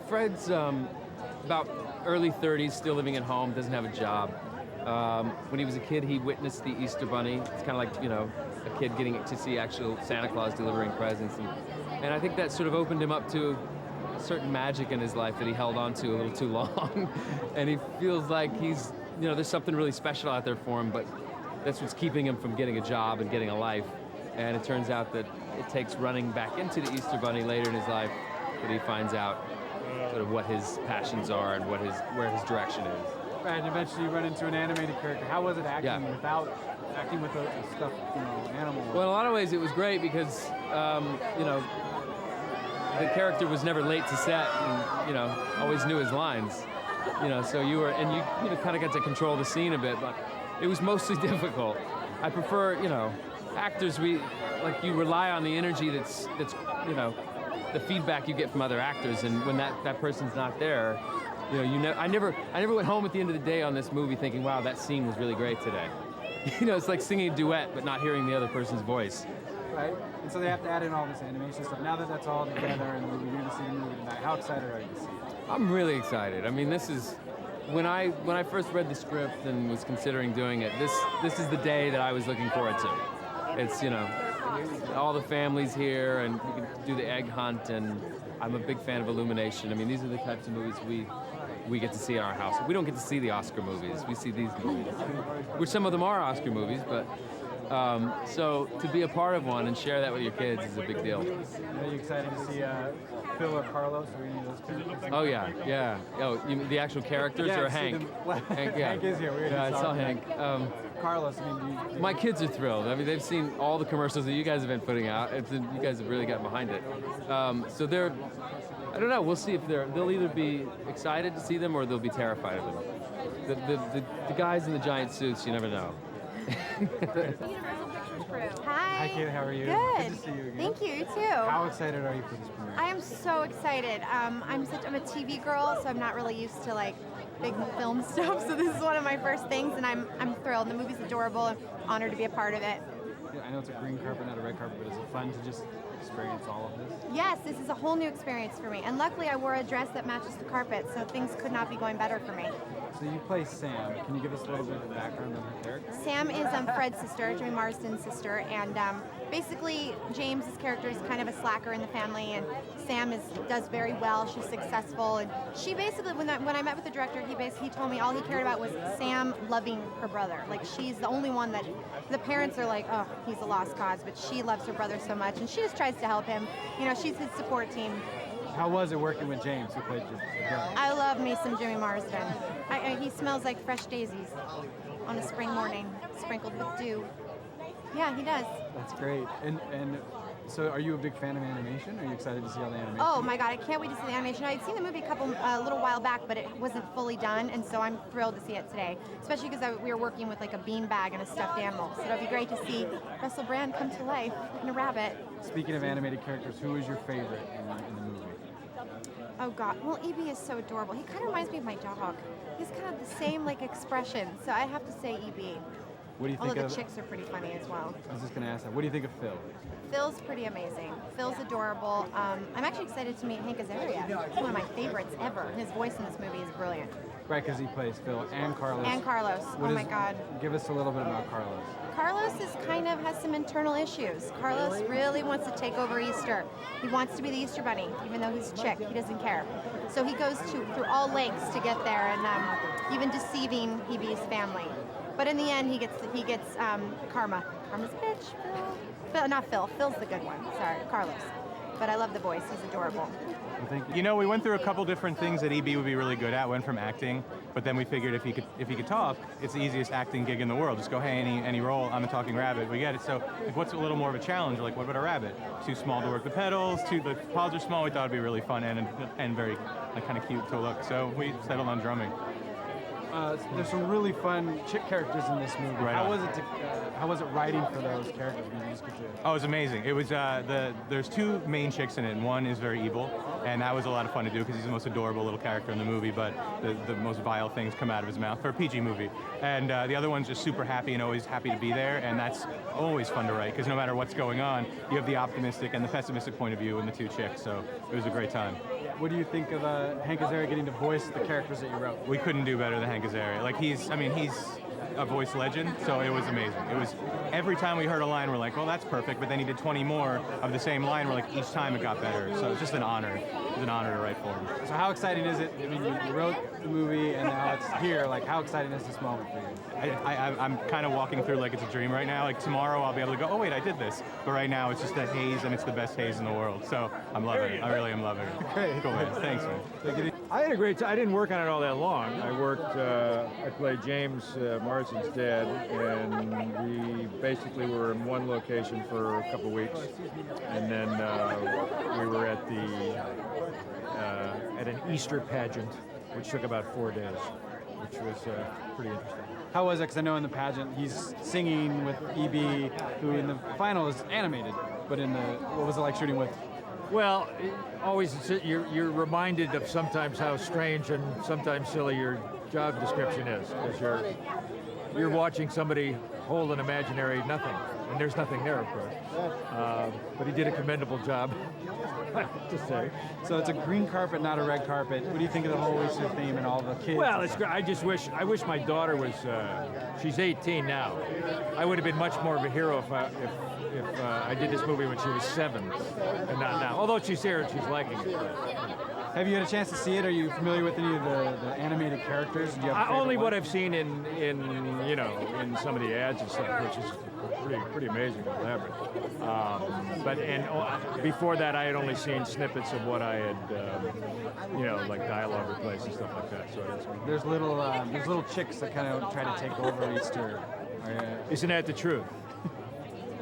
Fred's about early 30s, still living at home, doesn't have a job. When he was a kid, he witnessed the Easter Bunny. It's kind of like, a kid getting to see actual Santa Claus delivering presents. And I think that sort of opened him up to a certain magic in his life that he held on to a little too long. And he feels like there's something really special out there for him, but that's what's keeping him from getting a job and getting a life. And it turns out that it takes running back into the Easter Bunny later in his life that he finds out sort of what his passions are and where his direction is. Right, and eventually you run into an animated character. How was it acting without acting with a stuffed, animal? Well, in a lot of ways it was great because, the character was never late to set and, always knew his lines. So you kind of got to control the scene a bit, but it was mostly difficult. I prefer, actors, you rely on the energy that's the feedback you get from other actors, and when that person's not there, I never went home at the end of the day on this movie thinking, wow, that scene was really great today. It's like singing a duet but not hearing the other person's voice. Right, and so they have to add in all this animation stuff. Now that that's all together and we're going to see the movie tonight, how excited are you to see it? I'm really excited. I mean, this is, when I first read the script and was considering doing it, this is the day that I was looking forward to. It's, all the families here, and we can do the egg hunt, and I'm a big fan of Illumination. I mean, these are the types of movies we get to see in our house. We don't get to see the Oscar movies. We see these movies, which some of them are Oscar movies, but so to be a part of one and share that with your kids is a big deal. Are you excited to see Phil or Carlos or any of those characters? Oh, yeah. Oh, you mean the actual characters or Hank? Hank, yeah. Hank is here. I saw Hank. Carlos, my kids are thrilled. I mean, they've seen all the commercials that you guys have been putting out. You guys have really gotten behind it. So they're, I don't know, we'll see if they'll either be excited to see them or they'll be terrified of them. The guys in the giant suits, you never know. Hi. Hi, Kaley. How are you? Good. Good to see you again. Thank you. You too. How excited are you for this premiere? I am so excited. I'm a TV girl, so I'm not really used to big film stuff. So this is one of my first things, and I'm thrilled. The movie's adorable. I'm honored to be a part of it. Yeah, I know it's a green carpet, not a red carpet, but is it fun to just experience all of this? Yes, this is a whole new experience for me. And luckily, I wore a dress that matches the carpet, so things could not be going better for me. So you play Sam. Can you give us a little bit of background on her character? Sam is Fred's sister, Jimmy Marsden's sister, and basically James's character is kind of a slacker in the family, and Sam does very well. She's successful, and she basically, when I met with the director, he told me all he cared about was Sam loving her brother. Like, she's the only one that the parents are like, oh, he's a lost cause, but she loves her brother so much, and she just tries to help him. She's his support team. How was it working with James, who played your brother? I love me some Jimmy Marsden. He smells like fresh daisies on a spring morning, sprinkled with dew. Yeah, he does. That's great. And so are you a big fan of animation? Are you excited to see all the animation? Oh my God, I can't wait to see the animation. I'd seen the movie a little while back, but it wasn't fully done, and so I'm thrilled to see it today. Especially because we were working with a beanbag and a stuffed animal. So it'll be great to see Russell Brand come to life in a rabbit. Speaking of animated characters, who is your favorite in the movie? Oh God, well, E.B. is so adorable. He kind of reminds me of my dog. He's kind of the same expression, so I have to say E.B. What do you think Although the chicks are pretty funny as well. I was just going to ask that. What do you think of Phil? Phil's pretty amazing. Phil's adorable. I'm actually excited to meet Hank Azaria. He's one of my favorites ever. His voice in this movie is brilliant. Right, because he plays Phil and Carlos. And Carlos. Oh my God. Give us a little bit about Carlos. Carlos has some internal issues. Carlos really wants to take over Easter. He wants to be the Easter Bunny, even though he's a chick. He doesn't care. So he goes through all lengths to get there, and even deceiving E.B.'s family. But in the end, he gets karma. Karma's a bitch. Phil, not Phil. Phil's the good one. Sorry, Carlos. But I love the voice. He's adorable. Well, thank you. You know, we went through a couple different things that EB would be really good at. Went from acting, but then we figured if he could talk, it's the easiest acting gig in the world. Just go, hey, any role, I'm a talking rabbit. We get it. So what's a little more of a challenge? Like, what about a rabbit? Too small to work the pedals. The paws are small. We thought it'd be really fun and very kind of cute to look. So we settled on drumming. there's some really fun chick characters in this movie. Right How on. was it? How was it writing for those characters? When you just get to... Oh, it was amazing. It was there's two main chicks in it, and one is very evil, and that was a lot of fun to do because he's the most adorable little character in the movie, but the most vile things come out of his mouth for a PG movie. And the other one's just super happy and always happy to be there, and that's always fun to write because no matter what's going on, you have the optimistic and the pessimistic point of view in the two chicks. So it was a great time. What do you think of Hank Azaria getting to voice the characters that you wrote? We couldn't do better than Hank Azaria. Like he's a voice legend, so it was amazing. It was every time we heard a line, we're like, well, that's perfect. But then he did 20 more of the same line. We're like, each time it got better. So it's just an honor. It was an honor to write for him. So how exciting is it? I mean, you wrote the movie and now it's here. Like, how exciting is this moment for you? I'm kind of walking through like it's a dream right now. Like tomorrow I'll be able to go, oh wait, I did this. But right now it's just a haze, and it's the best haze in the world. So I'm loving it. I really am loving it. Great. Cool, man. Thanks, man. I had a great time. I didn't work on it all that long. I played James Marsden's dad, and we basically were in one location for a couple of weeks, and then we were at an Easter pageant, which took about 4 days, which was pretty interesting. How was it? Because I know in the pageant he's singing with EB, who in the final is animated, but in the what was it like shooting with? Well, you're reminded of sometimes how strange and sometimes silly your job description is, because you're watching somebody hold an imaginary nothing, and there's nothing there, of course. But he did a commendable job, I have to say. So it's a green carpet, not a red carpet. What do you think of the whole Easter theme and all the kids? Well, it's great. I wish my daughter was. She's 18 now. I would have been much more of a hero if I did this movie when she was 7, and not now. Although she's here and she's liking it. Have you had a chance to see it? Are you familiar with any of the animated characters? Do you have a favorite Only one? what I've seen in some of the ads and stuff, which is pretty amazing and elaborate. Before that, I had only seen snippets of what I had, like dialogue replays and stuff like that. So There's little chicks that kind of try to take over Easter. isn't that the truth?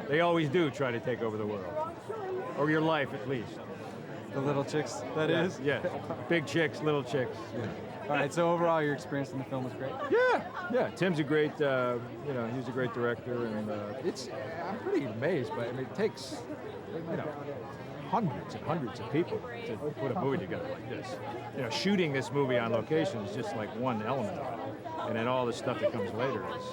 They always do try to take over the world, or your life at least. The little chicks, that is? Yeah, big chicks, little chicks. Yeah. All right, so overall your experience in the film was great? Yeah. Tim's a great, he's a great director, and I'm pretty amazed by it. I mean, it takes, hundreds and hundreds of people to put a movie together like this. Shooting this movie on location is just like one element of it, and then all the stuff that comes later is,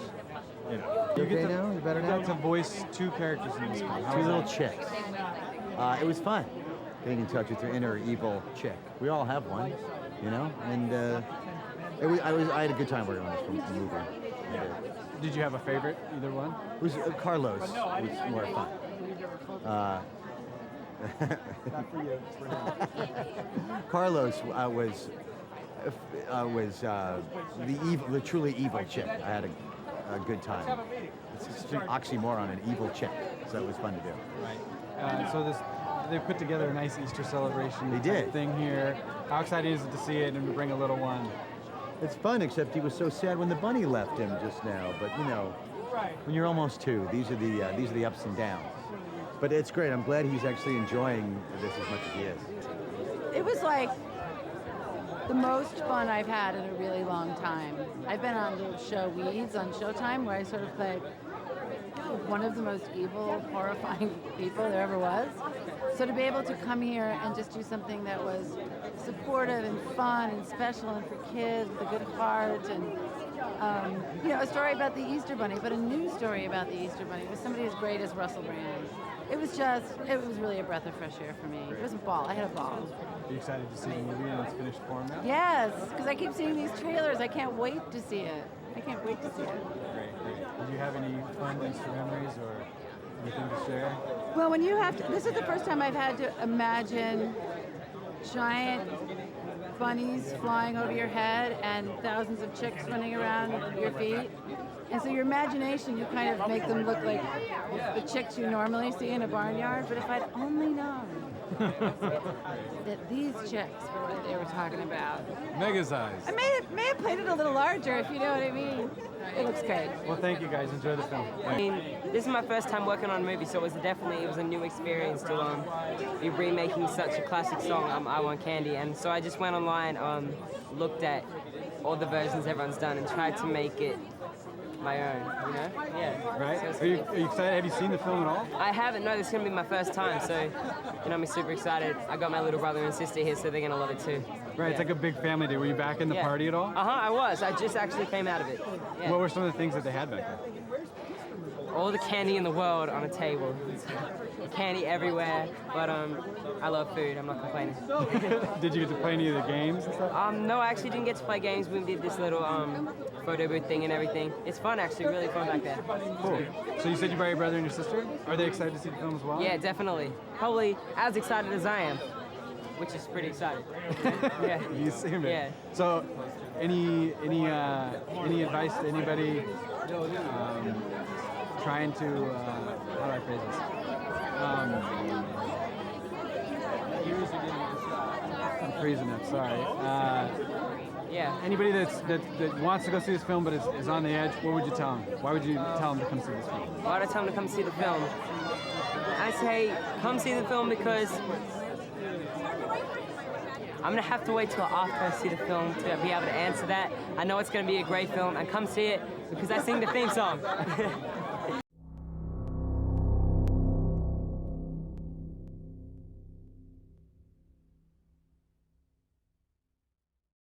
You get to voice two characters in this film. Two little chicks. It was fun getting in touch with your inner evil chick. We all have one, and I had a good time working on this movie. Did you have a favorite, either one? It was Carlos was more fun. Carlos was the truly evil chick. I had a good time. It's just an oxymoron, an evil chick, so it was fun to do. Right. So they put together a nice Easter celebration They did. thing here. How exciting is it to see it and to bring a little one? It's fun, except he was so sad when the bunny left him just now. But when you're almost 2, these are the ups and downs. But it's great. I'm glad he's actually enjoying this as much as he is. It was like the most fun I've had in a really long time. I've been on the show Weeds on Showtime, where I sort of played one of the most evil, horrifying people there ever was. So to be able to come here and just do something that was supportive and fun and special and for kids with a good heart and a story about the Easter Bunny, but a new story about the Easter Bunny with somebody as great as Russell Brand. It was really a breath of fresh air for me. It was a ball. I had a ball. Are you excited to see the movie in its finished form now? Yes, because I keep seeing these trailers. I can't wait to see it. I can't wait to see it. Great. Did you have any fun Easter memories or anything to share? Well, this is the first time I've had to imagine giant bunnies flying over your head and thousands of chicks running around your feet. And so your imagination, you kind of make them look like the chicks you normally see in a barnyard. But if I'd only known that these chicks were what they were talking about. Mega's eyes. I may have played it a little larger, if you know what I mean. It looks great. Well, thank you guys. Enjoy the film. I mean, this is my first time working on a movie, so it was a new experience to be remaking such a classic song, I Want Candy. And so I just went online, looked at all the versions everyone's done and tried to make it my own, you know? Yeah. Right? So it's Are you cool. excited? Have you seen the film at all? I haven't, no, this is gonna be my first time, so, you know, I'm super excited. I got my little brother and sister here, so they're gonna love it too. Right, it's like a big family day. Were you back in the Yeah. party at all? I was. I just actually came out of it. Yeah. What were some of the things that they had back there? All the candy in the world on a table. Candy everywhere, but I love food. I'm not complaining. Did you get to play any of the games and stuff? No, I actually didn't get to play games. We did this little photo booth thing and everything. It's fun, actually, really fun back there. Cool. So you said you brought your brother and your sister? Are they excited to see the film as well? Yeah, definitely. Probably as excited as I am, which is pretty exciting. Yeah. You seem it. Yeah. So, any advice to anybody trying to how do I phrase this? I'm freezing up. Sorry. Yeah. Anybody that wants to go see this film but is on the edge, what would you tell them? Why would you tell them to come see this film? Why would I tell them to come see the film? I say, come see the film because I'm gonna have to wait till after I see the film to be able to answer that. I know it's gonna be a great film, and come see it because I sing the theme song.